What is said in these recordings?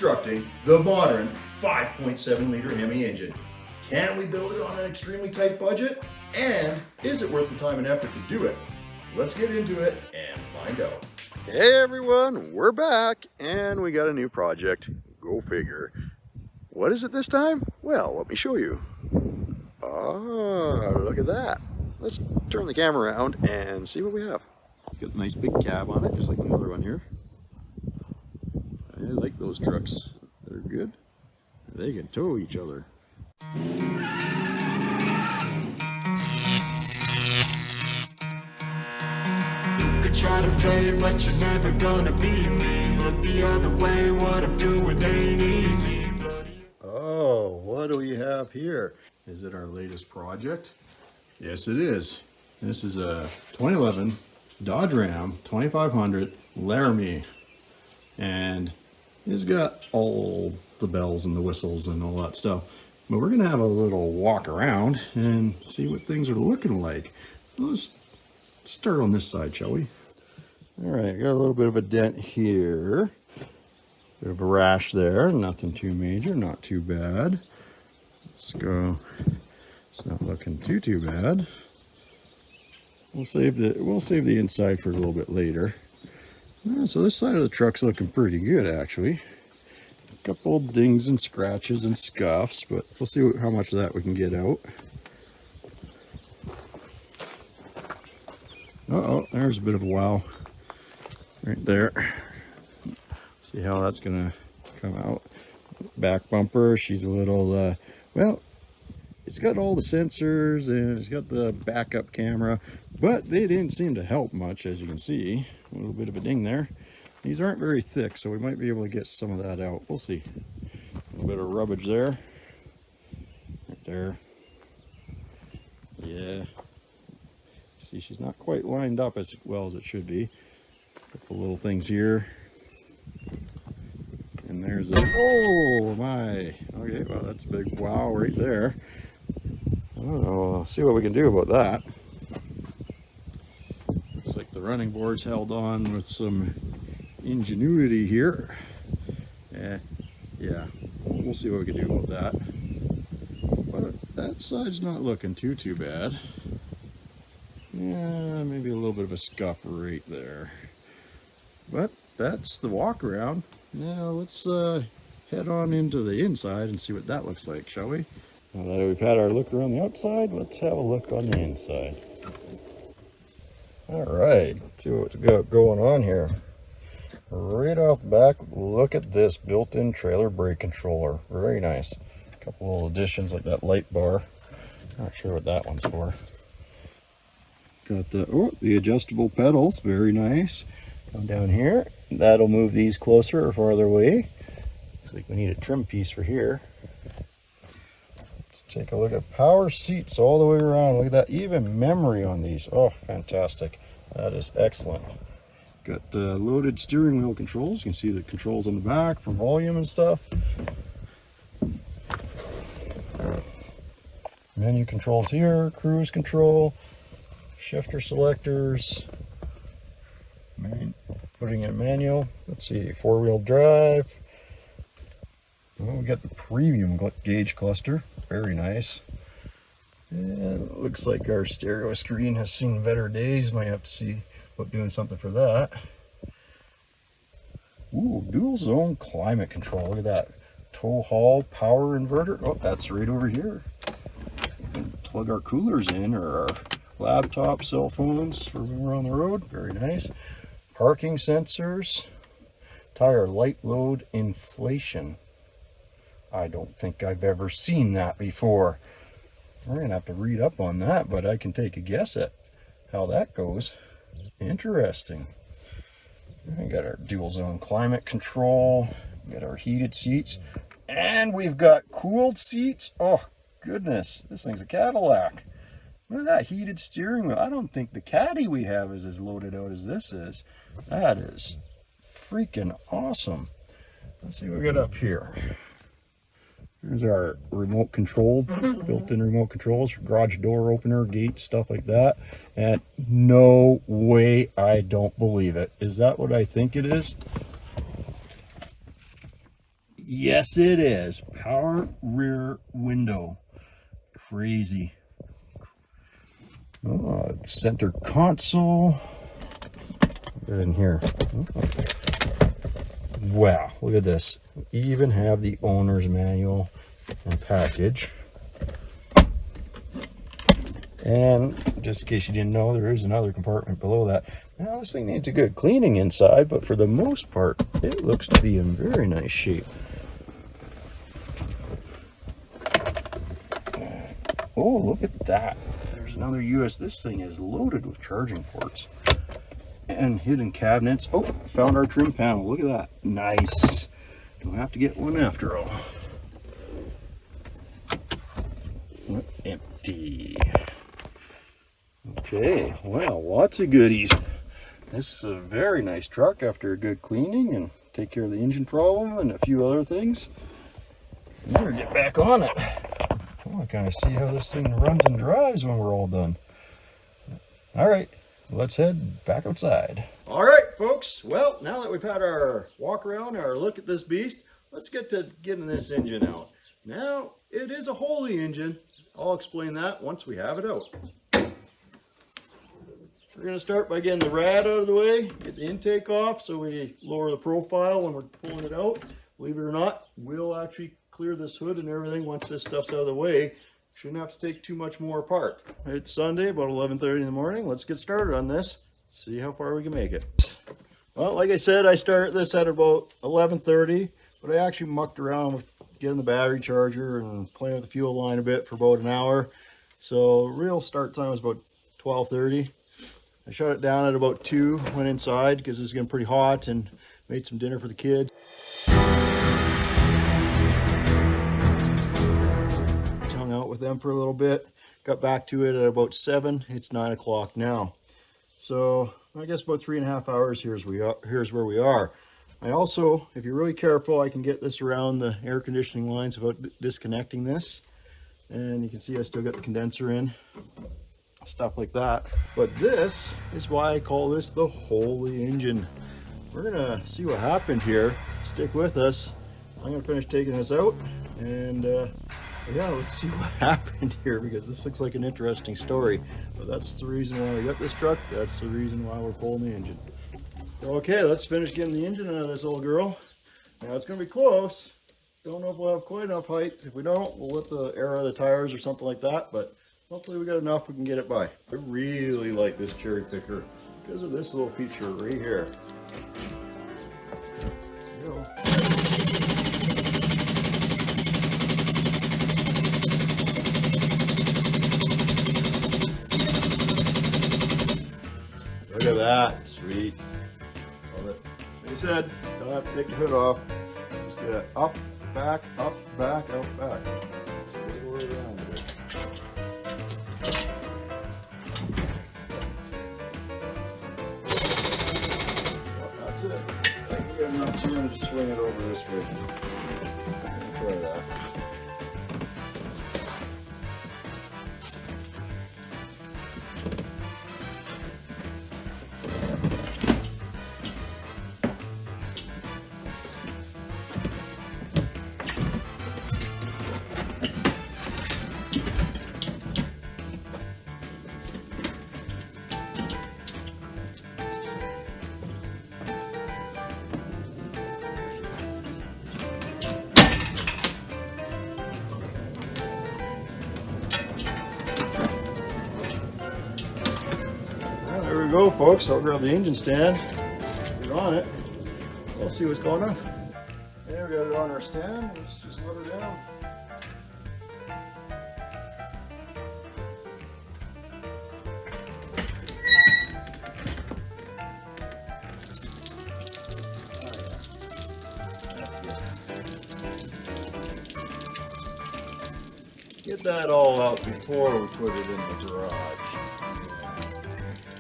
Deconstructing the modern 5.7 liter Hemi engine. Can we build it on an extremely tight budget? And is it worth the time and effort to do it? Let's get into it and find out. Hey everyone, we're back and we got a new project. Go figure. What is it this time? Well, let me show you. Oh, look at that. Let's turn the camera around and see what we have. It's got a nice big cab on it, just like the other one here. I like those trucks. They're good. They can tow each other. Try to play it, but you're never gonna beat me. Look the other way, what I'm doing ain't easy. Oh, what do we have here? Is it our latest project? Yes, it is. This is a 2011 Dodge Ram 2500 Laramie, and it's got all the bells and the whistles and all that stuff. But we're gonna have a little walk around and see what things are looking like. Let's start on this side, shall we? All right, got a little bit of a dent here. Bit of a rash there, nothing too major, not too bad. Let's go. It's not looking too bad. We'll save the inside for a little bit later. So this side of the truck's looking pretty good, actually. A couple of dings and scratches and scuffs, but we'll see how much of that we can get out. Uh-oh, there's a bit of a wow right there. See how that's gonna come out. Back bumper, she's a little, well, it's got all the sensors and it's got the backup camera, but they didn't seem to help much, as you can see. A little bit of a ding there. These aren't very thick, so we might be able to get some of that out. We'll see. A little bit of rubbage there. Right there. Yeah. See, she's not quite lined up as well as it should be. A couple little things here. And there's a, oh my. Okay, well that's a big wow right there. I don't know, I'll see what we can do about that. Looks like the running board's held on with some ingenuity here. Yeah, we'll see what we can do about that. But that side's not looking too bad. Yeah, maybe a little bit of a scuff right there. But that's the walk around. Now let's head on into the inside and see what that looks like, shall we? Now that we've had our look around the outside, let's have a look on the inside. All right, let's see what's going on here. Right off the back, look at this built-in trailer brake controller. Very nice. A couple little additions like that light bar. Not sure what that one's for. Got the adjustable pedals, very nice. Come down here, that'll move these closer or farther away. Looks like we need a trim piece for here. Let's take a look at power seats all the way around. Look at that, even memory on these. Oh, fantastic. That is excellent. Got loaded steering wheel controls. You can see the controls on the back for volume and stuff. Menu controls here, cruise control, shifter selectors, putting in manual. Let's see, four-wheel drive. Oh, we got the premium gauge cluster, very nice. And it looks like our stereo screen has seen better days. Might have to see about doing something for that. Ooh, dual zone climate control. Look at that. Tow haul power inverter. Oh, that's right over here. Plug our coolers in, or our laptop, cell phones for when we're on the road. Very nice. Parking sensors. Tire light load inflation. I don't think I've ever seen that before. We're gonna have to read up on that, but I can take a guess at how that goes. Interesting. We got our dual zone climate control. We got our heated seats, and we've got cooled seats. Oh goodness, this thing's a Cadillac. Look at that heated steering wheel. I don't think the Caddy we have is as loaded out as this is. That is freaking awesome. Let's see what we got up here. There's our remote control, built-in remote controls for garage door opener, gates, stuff like that. And no way, I don't believe it. Is that what I think it is? Yes, it is. Power rear window. Crazy. Oh, center console. Get in here. Oh. Wow, look at this. We even have the owner's manual and package. And just in case you didn't know, there is another compartment below that. Now this thing needs a good cleaning inside, but for the most part, it looks to be in very nice shape. Oh, look at that. There's another US. This thing is loaded with charging ports and hidden cabinets. Oh, found our trim panel. Look at that. Nice. Don't have to get one after all. Empty. Okay, well, lots of goodies. This is a very nice truck after a good cleaning and take care of the engine problem and a few other things. Better get back on it. I want to kind of see how this thing runs and drives when we're all done. All right, let's head back outside. All right, folks. Well, now that we've had our walk around, our look at this beast, let's get to getting this engine out. Now, it is a Holy engine. I'll explain that once we have it out. We're going to start by getting the rad out of the way, get the intake off so we lower the profile when we're pulling it out. Believe it or not, we'll actually clear this hood and everything once this stuff's out of the way. Shouldn't have to take too much more apart. It's Sunday, about 11:30 in the morning. Let's get started on this, see how far we can make it. Well, like I said, I started this at about 11:30, but I actually mucked around with getting the battery charger and playing with the fuel line a bit for about an hour. So real start time was about 12:30. I shut it down at about 2, went inside because it was getting pretty hot and made some dinner for the kids. Hung out with them for a little bit, got back to it at about 7. It's 9 o'clock now. So I guess about 3.5 hours, here's where we are. I also, if you're really careful, I can get this around the air conditioning lines without disconnecting this. And you can see I still got the condenser in, stuff like that. But this is why I call this the Holy engine. We're gonna see what happened here. Stick with us. I'm gonna finish taking this out and yeah, let's see what happened here because this looks like an interesting story. But that's the reason why we got this truck. That's the reason why we're pulling the engine. Okay, let's finish getting the engine out of this old girl. Now it's gonna be close. Don't know if we'll have quite enough height. If we don't, we'll let the air out of the tires or something like that, but hopefully we got enough we can get it by. I really like this cherry picker because of this little feature right here. There you go. Look at that, sweet. Love it. Like I said, don't have to take the hood off. Just get it up, back, out, back. Just wiggle it around a bit. Well, that's it. I think we got enough. I'm going to just swing it over this way. Try that. There we go, folks. I'll grab the engine stand, get on it. We'll see what's going on. There, we got it on our stand. Let's just let her down. Get that all out before we put it in the garage.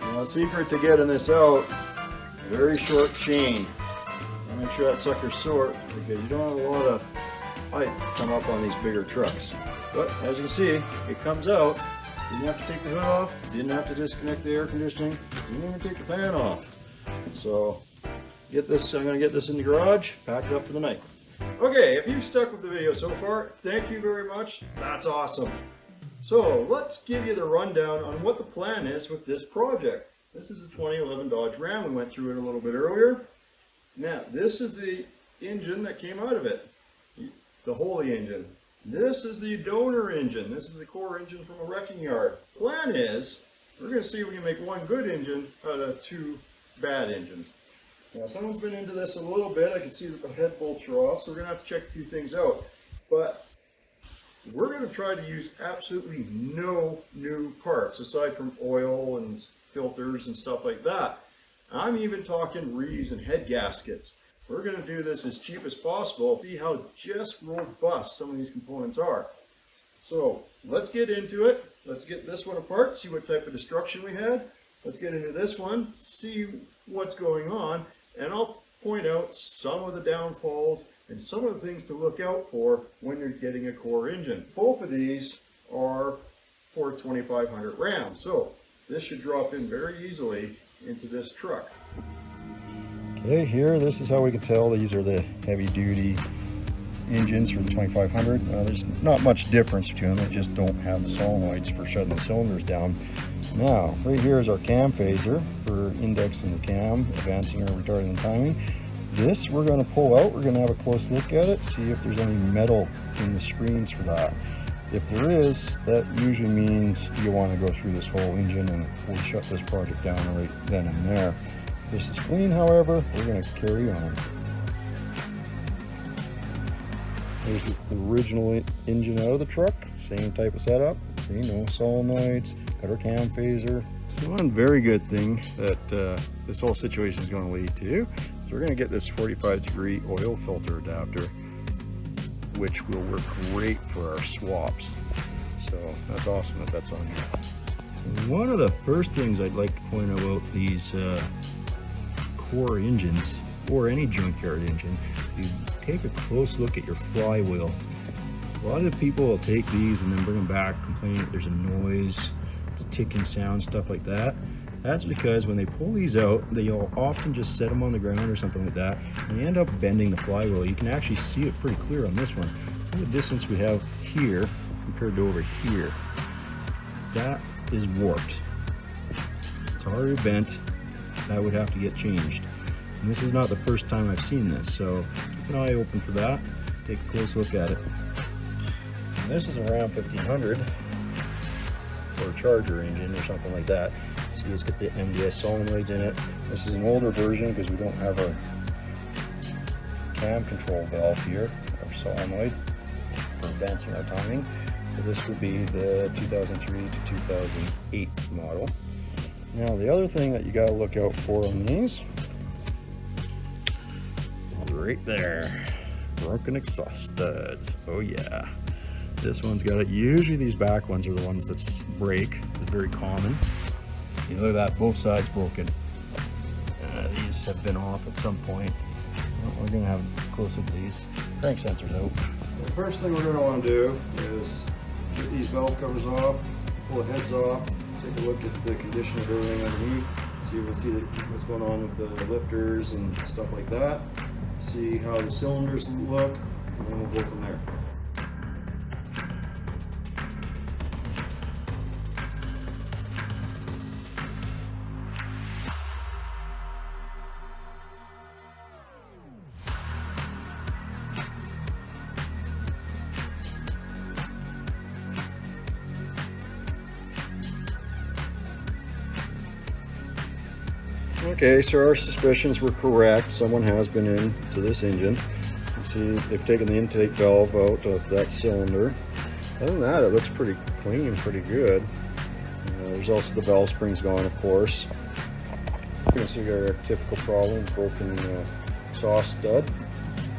Now, the secret to getting this out, very short chain. Make sure that sucker's short because you don't have a lot of height come up on these bigger trucks. But as you can see, it comes out. Didn't have to take the hood off, didn't have to disconnect the air conditioning, didn't even take the fan off. So get this, I'm gonna get this in the garage, pack it up for the night. Okay, if you've stuck with the video so far, thank you very much. That's awesome. So let's give you the rundown on what the plan is with this project. This is a 2011 Dodge Ram. We went through it a little bit earlier. Now, this is the engine that came out of it, the Holy engine. This is the donor engine. This is the core engine from a wrecking yard. Plan is, we're going to see if we can make one good engine out of two bad engines. Now, someone's been into this a little bit. I can see that the head bolts are off, so we're going to have to check a few things out. But we're going to try to use absolutely no new parts, aside from oil and filters and stuff like that. I'm even talking reeds and head gaskets. We're going to do this as cheap as possible, see how just robust some of these components are. So let's get into it. Let's get this one apart, see what type of destruction we had. Let's get into this one, see what's going on, and I'll point out some of the downfalls and some of the things to look out for when you're getting a core engine. Both of these are for 2500 Ram, so this should drop in very easily into this truck. Okay, here, this is how we can tell these are the heavy duty engines for the 2500. There's not much difference between them, they just don't have the solenoids for shutting the cylinders down. Now, right here is our cam phaser for indexing the cam, advancing or retarding the timing. This we're going to pull out, we're going to have a close look at it, see if there's any metal in the screens for that. If there is, that usually means you want to go through this whole engine, and we'll shut this project down right then and there. If this is clean, however, we're going to carry on. There's the original engine out of the truck, same type of setup. See, no solenoids, got our cam phaser. One very good thing that this whole situation is going to lead to is we're going to get this 45-degree oil filter adapter, which will work great for our swaps. So that's awesome that that's on here. One of the first things I'd like to point out about these core engines, or any junkyard engine, you take a close look at your flywheel. A lot of people will take these and then bring them back complaining that there's a noise, it's ticking sound, stuff like that. That's because when they pull these out, they'll often just set them on the ground or something like that, and they end up bending the flywheel. You can actually see it pretty clear on this one. Look at the distance we have here compared to over here. That is warped. It's already bent. That would have to get changed. And this is not the first time I've seen this, so keep an eye open for that. Take a close look at it. And this is a Ram 1500, or a Charger engine or something like that. See, it's got the MDS solenoids in it. This is an older version because we don't have our cam control valve here, or solenoid, for advancing our timing. So this would be the 2003 to 2008 model. Now the other thing that you got to look out for on these, right there, broken exhaust studs. Oh yeah, this one's got it. Usually these back ones are the ones that break. It's very common. You look at that, both sides broken. These have been off at some point. Well, we're gonna have a close look at these. Crank sensors out. The first thing we're gonna want to do is get these valve covers off, pull the heads off, take a look at the condition of everything underneath, so you can see what's going on with the lifters and stuff like that. See how the cylinders look, and then we'll go from there. Okay, so our suspicions were correct. Someone has been into this engine. You see, they've taken the intake valve out of that cylinder. Other than that, it looks pretty clean, pretty good. There's also the valve springs gone, of course. You can see our typical problem, broken exhaust stud.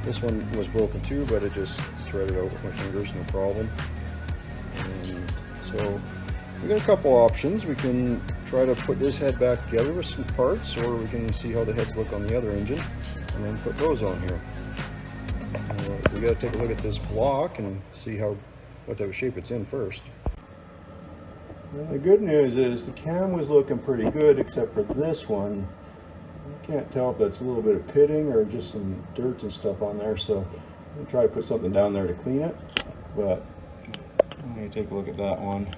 This one was broken too, but it just threaded out with my fingers, no problem. And so we got a couple options. We can try to put this head back together with some parts, or we can see how the heads look on the other engine and then put those on here. We got to take a look at this block and see what type of shape it's in first. Well, the good news is the cam was looking pretty good except for this one. I can't tell if that's a little bit of pitting or just some dirt and stuff on there, so I'll try to put something down there to clean it, but let me take a look at that one.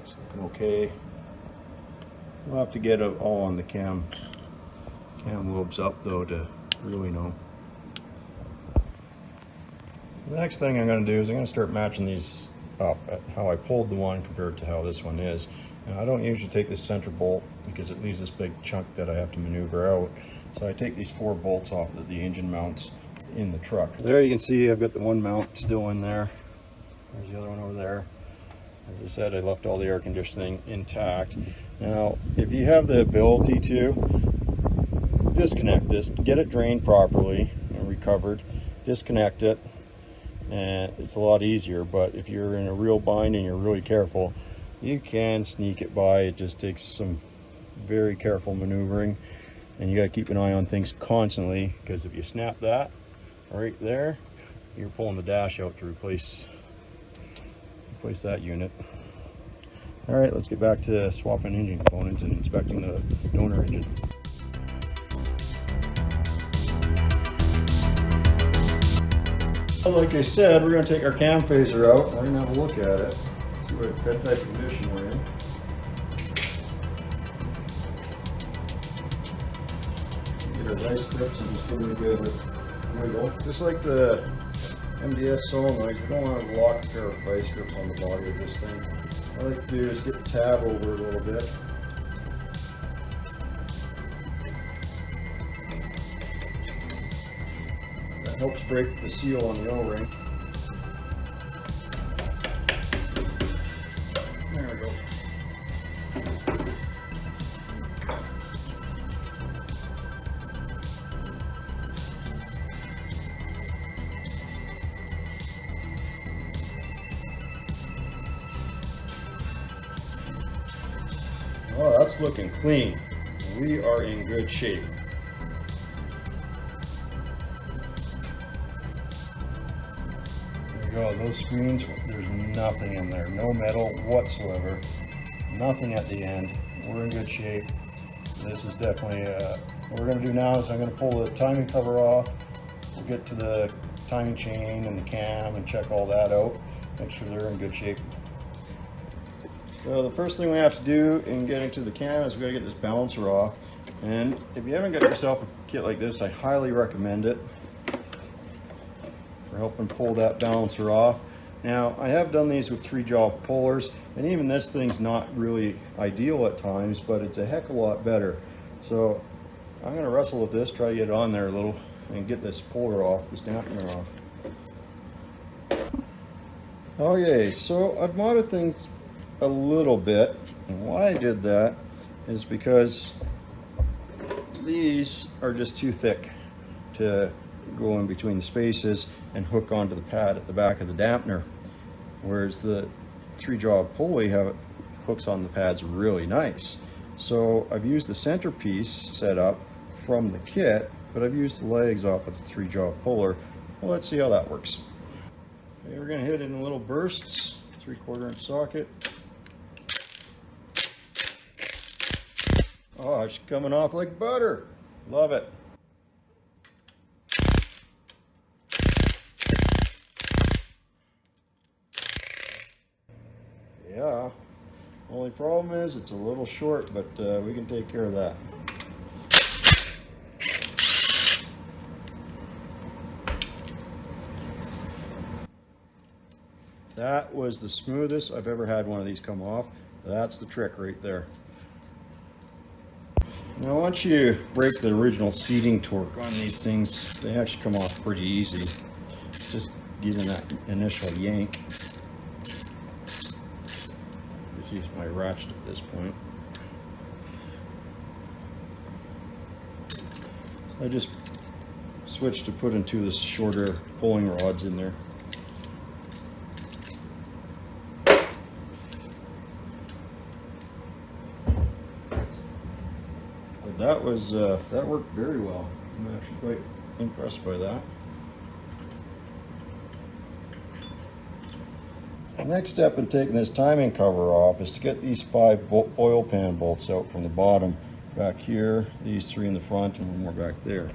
It's looking okay. We'll have to get it all on the cam lobes up though to really know. The next thing I'm going to do is I'm going to start matching these up at how I pulled the one compared to how this one is. Now, I don't usually take this center bolt because it leaves this big chunk that I have to maneuver out. So I take these 4 bolts off the engine mounts in the truck. There you can see I've got the one mount still in there. There's the other one over there. As I said, I left all the air conditioning intact. Now, if you have the ability to disconnect this, get it drained properly and recovered, disconnect it, and it's a lot easier. But if you're in a real bind and you're really careful, you can sneak it by. It just takes some very careful maneuvering, and you got to keep an eye on things constantly, because if you snap that right there, you're pulling the dash out to replace that unit. All right, let's get back to swapping engine components and inspecting the donor engine. Like I said, we're going to take our cam phaser out. We're going to have a look at it, see what type of condition we're in. Get our vice grips and just give it a good wiggle. Just like the MDS solenoids, we don't want to lock a pair of vice grips on the body of this thing. What I like to do is get the tab over it a little bit. That helps break the seal on the O-ring. There we go. Oh, that's looking clean. We are in good shape. There you go, those screens, there's nothing in there, no metal whatsoever, nothing at the end. We're in good shape. This is definitely, what we're going to do now is I'm going to pull the timing cover off. We'll get to the timing chain and the cam and check all that out, make sure they're in good shape. So the first thing we have to do in getting to the cam is we got to get this balancer off. And if you haven't got yourself a kit like this, I highly recommend it for helping pull that balancer off. Now, I have done these with 3-jaw pullers, and even this thing's not really ideal at times, but it's a heck of a lot better. So I'm going to wrestle with this, try to get it on there a little, and get this puller off, this dampener off. Okay, so I've modded things a little bit, and why I did that is because these are just too thick to go in between the spaces and hook onto the pad at the back of the dampener, whereas the 3-jaw pulley hooks on the pads really nice. So I've used the centerpiece setup from the kit, but I've used the legs off of the 3-jaw puller. Well, let's see how that works. Okay, we're going to hit it in little bursts, 3/4 inch socket. Oh, it's coming off like butter. Love it. Yeah, only problem is it's a little short, but we can take care of that. That was the smoothest I've ever had one of these come off. That's the trick right there. Now, once you break the original seating torque on these things, they actually come off pretty easy. Just getting that initial yank. Just use my ratchet at this point. So I just switched to putting 2 of the shorter pulling rods in there. That worked very well. I'm actually quite impressed by that. The next step in taking this timing cover off is to get these 5 oil pan bolts out from the bottom. Back here, these 3 in the front, and 1 more back there.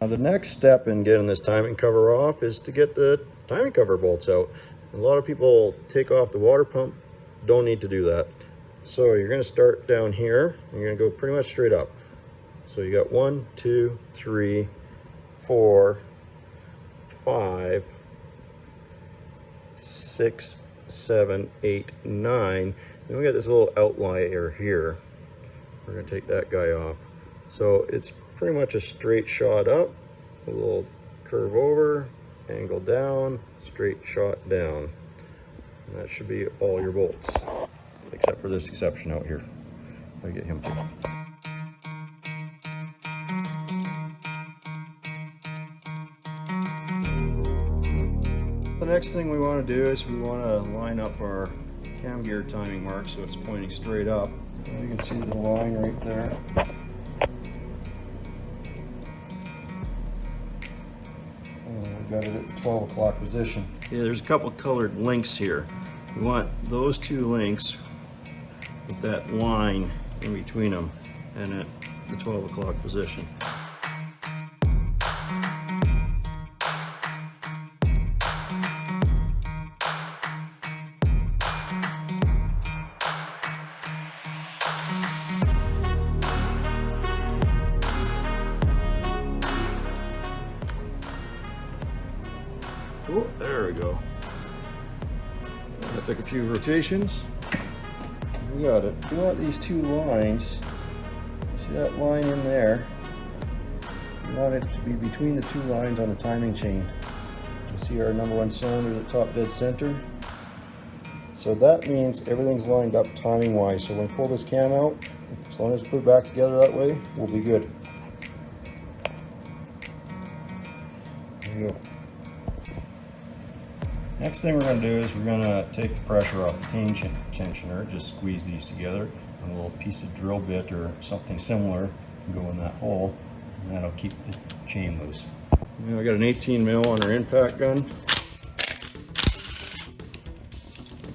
Now the next step in getting this timing cover off is to get the timing cover bolts out. A lot of people take off the water pump, don't need to do that. So you're going to start down here, and you're going to go pretty much straight up. So you got 1, 2, 3, 4, 5, 6, 7, 8, 9. Then we got this little outlier here. We're going to take that guy off. So it's pretty much a straight shot up, a little curve over, angle down, straight shot down. And that should be all your bolts, except for this exception out here. I get him too. The next thing we want to do is we want to line up our cam gear timing mark so it's pointing straight up. You can see the line right there. We've got it at the 12 o'clock position. Yeah, there's a couple colored links here. We want those two links with that line in between them and at the 12 o'clock position. Oh, there we go. That took a few rotations. We got it. We want these two lines. See that line in there? We want it to be between the two lines on the timing chain. You see our number 1 cylinder at the top dead center? So that means everything's lined up timing wise. So when we pull this cam out, as long as we put it back together that way, we'll be good. There you go. Next thing we're going to do is we're going to take the pressure off the tensioner, just squeeze these together, and a little piece of drill bit or something similar can go in that hole, and that'll keep the chain loose. Now I got an 18 mil on our impact gun.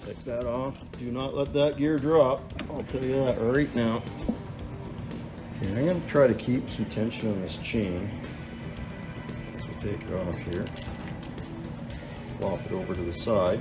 Take that off. Do not let that gear drop. I'll tell you that right now. Okay, I'm going to try to keep some tension on this chain. So take it off here. Flop it over to the side.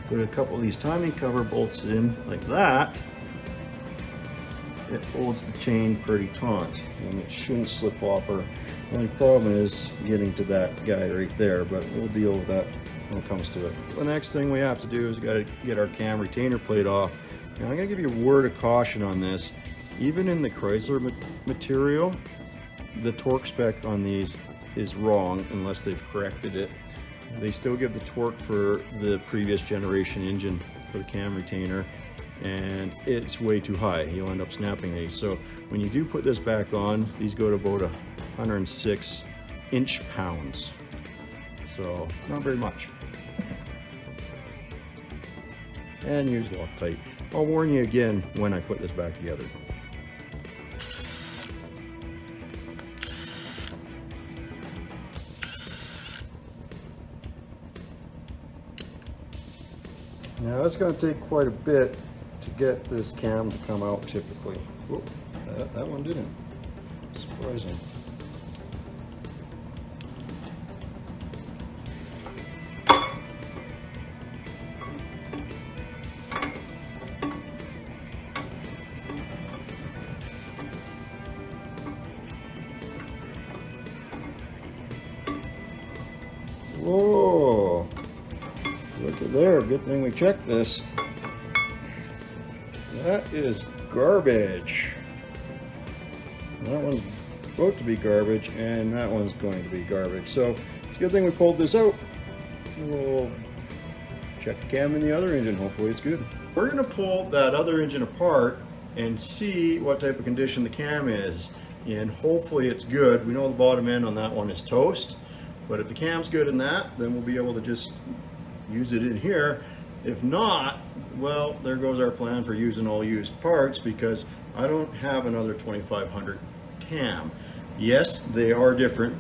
Put a couple of these timing cover bolts in like that. It holds the chain pretty taut and it shouldn't slip off. Or the only problem is getting to that guy right there, but we'll deal with that when it comes to it. The next thing we have to do is we got to get our cam retainer plate off. Now I'm going to give you a word of caution on this. Even in the Chrysler material, the torque spec on these is wrong unless they've corrected it. They still give the torque for the previous generation engine for the cam retainer, and it's way too high. You'll end up snapping these. So when you do put this back on, these go to about 106 inch-pounds. So it's not very much. And use Loctite. I'll warn you again when I put this back together. Now it's going to take quite a bit to get this cam to come out typically. Whoa, that one didn't. Surprising. Whoa. Look at there, good thing we checked this. That is garbage. That one's about to be garbage, and that one's going to be garbage. So it's a good thing we pulled this out. We'll check the cam in the other engine, hopefully it's good. We're gonna pull that other engine apart and see what type of condition the cam is, and hopefully it's good. We know the bottom end on that one is toast, but if the cam's good in that, then we'll be able to just use it in here. If not, well, there goes our plan for using all used parts, because I don't have another 2500 cam. Yes, they are different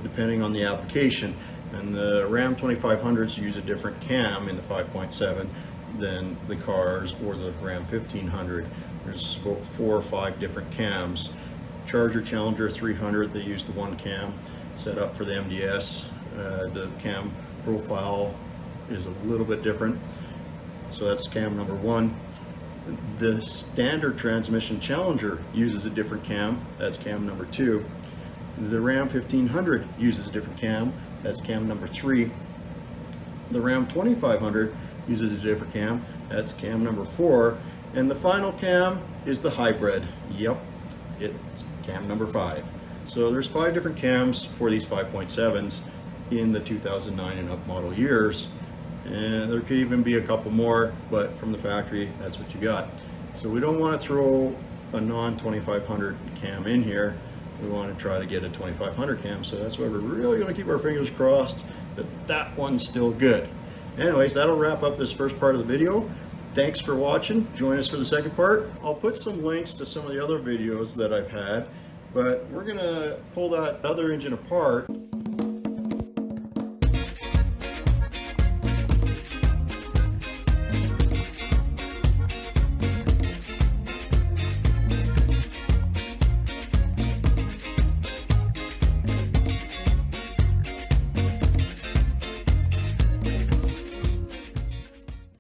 depending on the application, and the Ram 2500s use a different cam in the 5.7 than the cars or the Ram 1500. There's about 4 or 5 different cams. Charger Challenger 300, they use the one cam set up for the MDS. The cam profile is a little bit different, so that's cam number 1. The standard transmission Challenger uses a different cam, that's cam number 2. The Ram 1500 uses a different cam, that's cam number 3. The Ram 2500 uses a different cam, that's cam number 4. And the final cam is the hybrid. Yep, it's cam number 5. So there's 5 different cams for these 5.7s in the 2009 and up model years. And there could even be a couple more, but from the factory, that's what you got. So we don't want to throw a non-2500 cam in here. We want to try to get a 2500 cam, so that's why we're really going to keep our fingers crossed that that one's still good. Anyways, that'll wrap up this first part of the video. Thanks for watching. Join us for the second part. I'll put some links to some of the other videos that I've had, but we're going to pull that other engine apart